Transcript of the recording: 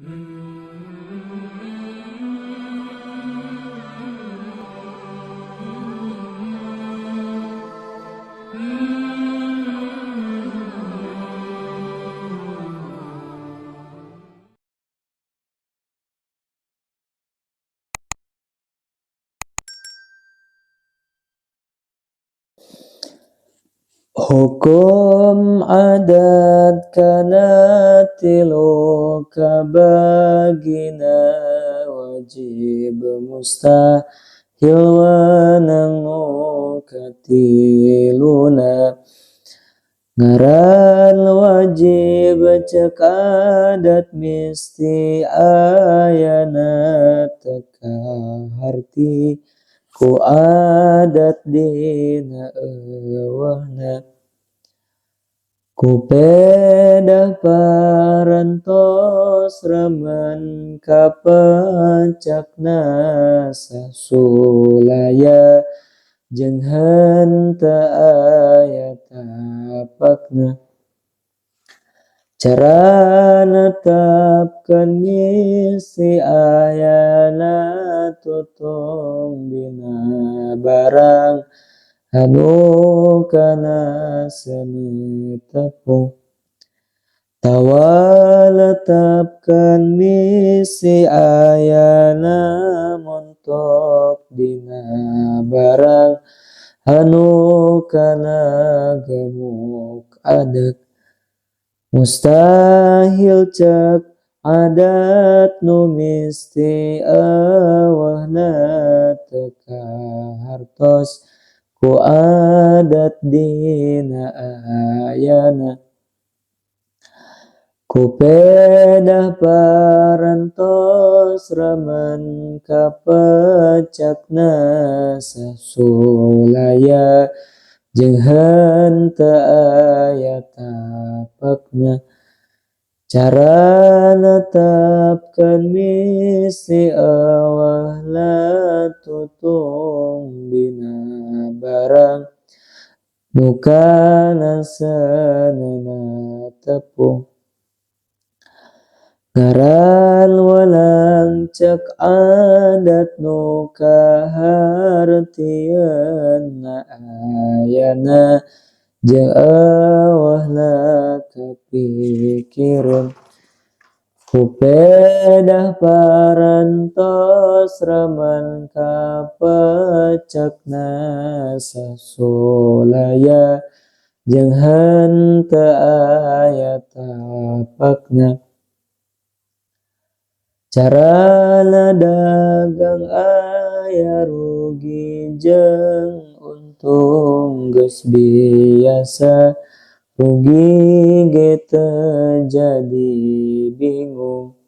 Hukum adat kana tilu kabagina wajib mustahil wanang katiluna ngaran wajib cek adat misti ayana teka harti ku adat dina ewahna ku pedah parantos remen kapecakna sasulaya jeung henteu aya tapakna cara netepkeun misi ayana tutung dina barang anu kana seni tepung tawa letepkeun misi ayana montok dina barang anu kana gemuk adat mustahil cek adat nu misti ewahna teka hartos ku adat dina ayana ku pedah parantos remen kapecakna sasulaya jeung henteu aya tapakna cara netepkeun misi ewahna tutung dina barang nu kana senena tepung ngaran walang cek adat nu kahartieunna ayana jeung ewahna kapikirun ku pedah parantos remen kapecakna sasulaya jeung henteu aya tapakna carana dagang aya rugi jeung untung geus biasa rugi ge teu jadi bingung